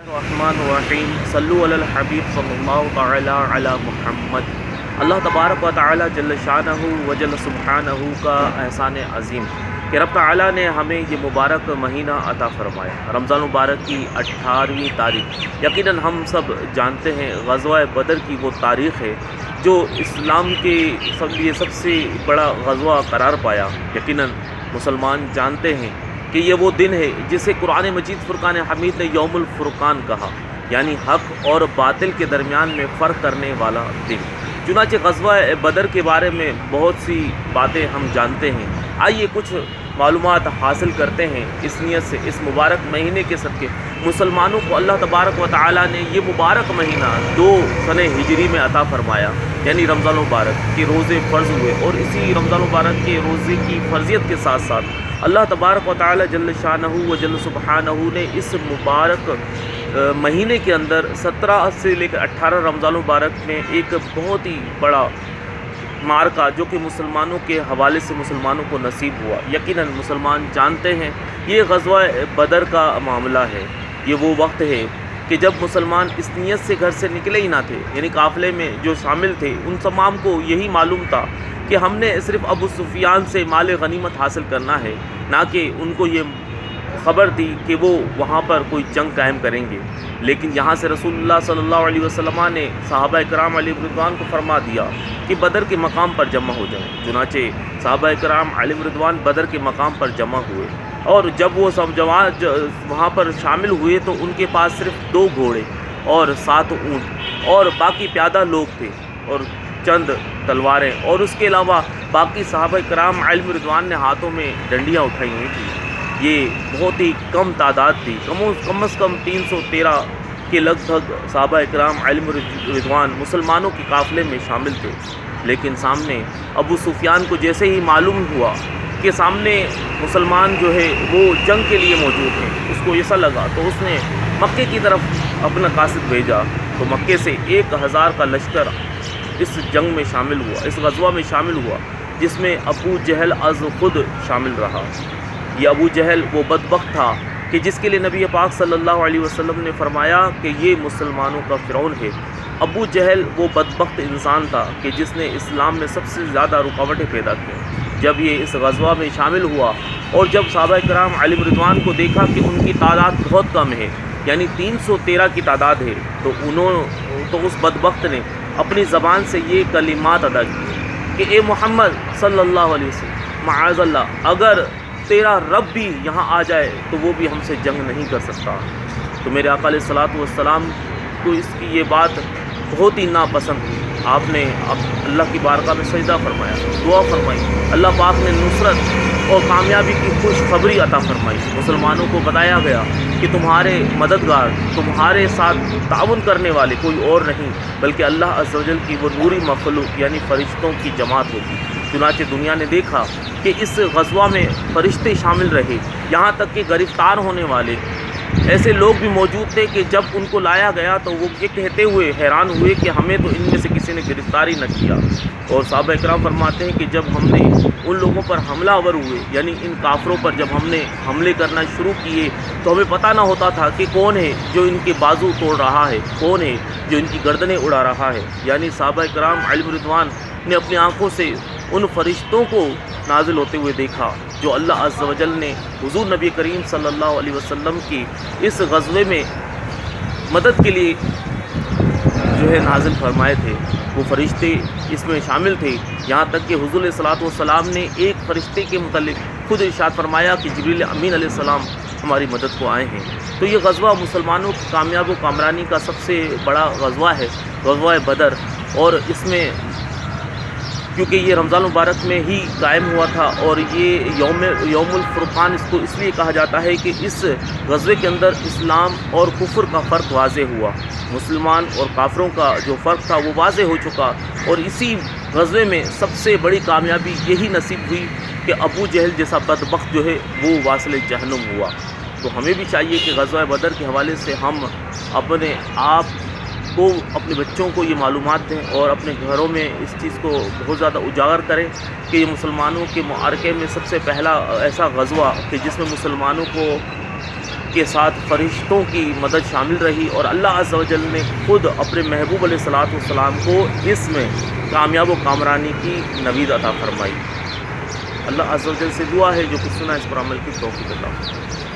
الرحمن الرحیم صلو علی الحبیب صلی اللہ تعالی علی محمد۔ اللہ تبارک و تعالی جل شانہ و جل سبحانہ کا احسان عظیم کہ رب تعالی نے ہمیں یہ مبارک مہینہ عطا فرمایا، رمضان مبارک کی 18ویں تاریخ۔ یقیناً ہم سب جانتے ہیں غزوہ بدر کی وہ تاریخ ہے جو اسلام کے لیے سب سے بڑا غزوہ قرار پایا۔ یقیناً مسلمان جانتے ہیں کہ یہ وہ دن ہے جسے قرآن مجید فرقان حمید نے یوم الفرقان کہا، یعنی حق اور باطل کے درمیان میں فرق کرنے والا دن۔ چنانچہ غزوہ بدر کے بارے میں بہت سی باتیں ہم جانتے ہیں، آئیے کچھ معلومات حاصل کرتے ہیں اس نیت سے اس مبارک مہینے کے صدقے مسلمانوں کو اللہ تبارک و تعالی نے یہ مبارک مہینہ 2 سنہ ہجری میں عطا فرمایا، یعنی رمضان مبارک کے روزے فرض ہوئے، اور اسی رمضان مبارک کے روزے کی فرضیت کے ساتھ ساتھ اللہ تبارک و تعالی جل شانہ و جل سبحانہ نے اس مبارک مہینے کے اندر 17 سے لے کر 18 رمضان مبارک میں ایک بہت ہی بڑا معرکہ جو کہ مسلمانوں کے حوالے سے مسلمانوں کو نصیب ہوا۔ یقیناً مسلمان جانتے ہیں یہ غزوہ بدر کا معاملہ ہے، یہ وہ وقت ہے کہ جب مسلمان اس نیت سے گھر سے نکلے ہی نہ تھے، یعنی قافلے میں جو شامل تھے ان تمام کو یہی معلوم تھا کہ ہم نے صرف ابو سفیان سے مال غنیمت حاصل کرنا ہے، نہ کہ ان کو یہ خبر تھی کہ وہ وہاں پر کوئی جنگ قائم کریں گے۔ لیکن یہاں سے رسول اللہ صلی اللہ علیہ وسلم نے صحابہ کرام علیہ رضوان کو فرما دیا کہ بدر کے مقام پر جمع ہو جائیں۔ چنانچہ صحابہ کرام علیہ رضوان بدر کے مقام پر جمع ہوئے، اور جب وہ سب جوان وہاں پر شامل ہوئے تو ان کے پاس صرف 2 گھوڑے اور 7 اونٹ اور باقی پیادہ لوگ تھے اور چند تلواریں، اور اس کے علاوہ باقی صحابہ کرام علیہ رضوان نے ہاتھوں میں ڈنڈیاں اٹھائی ہوئی تھیں۔ یہ بہت ہی کم تعداد تھی، کم از کم 313 کے لگ بھگ صحابہ کرام علیہ رضوان مسلمانوں کے قافلے میں شامل تھے۔ لیکن سامنے ابو سفیان کو جیسے ہی معلوم ہوا کہ سامنے مسلمان جو ہے وہ جنگ کے لیے موجود ہیں، اس کو ایسا لگا تو اس نے مکے کی طرف اپنا قاصد بھیجا، تو مکے سے 1000 کا لشکر اس جنگ میں شامل ہوا، اس غزوہ میں شامل ہوا، جس میں ابو جہل از خود شامل رہا۔ یہ ابو جہل وہ بدبخت تھا کہ جس کے لیے نبی پاک صلی اللہ علیہ وسلم نے فرمایا کہ یہ مسلمانوں کا فرعون ہے۔ ابو جہل وہ بدبخت انسان تھا کہ جس نے اسلام میں سب سے زیادہ رکاوٹیں پیدا کی۔ جب یہ اس غزوہ میں شامل ہوا اور جب صحابہ کرام علیہ رضوان کو دیکھا کہ ان کی تعداد بہت کم ہے، یعنی 313 کی تعداد ہے، تو اس بدبخت نے اپنی زبان سے یہ کلمات ادا کی کہ اے محمد صلی اللہ علیہ وسلم، معاذ اللہ، اگر تیرا رب بھی یہاں آ جائے تو وہ بھی ہم سے جنگ نہیں کر سکتا۔ تو میرے آقا علیہ الصلوۃ والسلام کو اس کی یہ بات بہت ہی ناپسند ہوئی۔ آپ نے اللہ کی بارگاہ میں سجدہ فرمایا، دعا فرمائی، اللہ پاک نے نصرت اور کامیابی کی خوشخبری عطا فرمائی۔ مسلمانوں کو بتایا گیا کہ تمہارے مددگار، تمہارے ساتھ تعاون کرنے والے کوئی اور نہیں بلکہ اللہ عز و جل کی وہ نوری مخلوق یعنی فرشتوں کی جماعت ہوگی۔ چنانچہ دنیا نے دیکھا کہ اس غزوہ میں فرشتے شامل رہے، یہاں تک کہ گرفتار ہونے والے ایسے لوگ بھی موجود تھے کہ جب ان کو لایا گیا تو وہ یہ کہتے ہوئے حیران ہوئے کہ ہمیں تو ان میں سے کسی نے گرفتاری نہ کیا۔ اور صحابہ کرام فرماتے ہیں کہ جب ہم نے ان لوگوں پر حملہ آور ہوئے، یعنی ان کافروں پر جب ہم نے حملے کرنا شروع کیے تو ہمیں پتہ نہ ہوتا تھا کہ کون ہے جو ان کے بازو توڑ رہا ہے، کون ہے جو ان کی گردنیں اڑا رہا ہے۔ یعنی صحابہ کرام علیہ رضوان نے اپنی آنکھوں سے ان فرشتوں کو نازل ہوتے ہوئے دیکھا جو اللہ عز و جل نے حضور نبی کریم صلی اللہ علیہ وسلم کی اس غزوے میں مدد کے لیے جو ہے نازل فرمائے تھے۔ وہ فرشتے اس میں شامل تھے، یہاں تک کہ حضور علیہ الصلوۃ والسلام نے ایک فرشتے کے متعلق خود ارشاد فرمایا کہ جبریل امین علیہ السلام ہماری مدد کو آئے ہیں۔ تو یہ غزوہ مسلمانوں کی کامیاب و کامرانی کا سب سے بڑا غزوہ ہے، غزوہ بدر، اور اس میں کیونکہ یہ رمضان مبارک میں ہی قائم ہوا تھا، اور یہ یوم الفرقان اس کو اس لیے کہا جاتا ہے کہ اس غزوے کے اندر اسلام اور کفر کا فرق واضح ہوا، مسلمان اور کافروں کا جو فرق تھا وہ واضح ہو چکا، اور اسی غزوے میں سب سے بڑی کامیابی یہی نصیب ہوئی کہ ابو جہل جیسا بدبخت جو ہے وہ واصل جہنم ہوا۔ تو ہمیں بھی چاہیے کہ غزوہ بدر کے حوالے سے ہم اپنے آپ کو، اپنے بچوں کو یہ معلومات دیں اور اپنے گھروں میں اس چیز کو بہت زیادہ اجاگر کریں کہ یہ مسلمانوں کے معرکے میں سب سے پہلا ایسا غزوہ کہ جس میں مسلمانوں کو کے ساتھ فرشتوں کی مدد شامل رہی، اور اللہ عز و جل نے خود اپنے محبوب علیہ السلام کو اس میں کامیاب و کامرانی کی نوید عطا فرمائی۔ اللہ عز و جل سے دعا ہے جو کچھ سنا اس پر عمل کی توفیق عطا فرمائے۔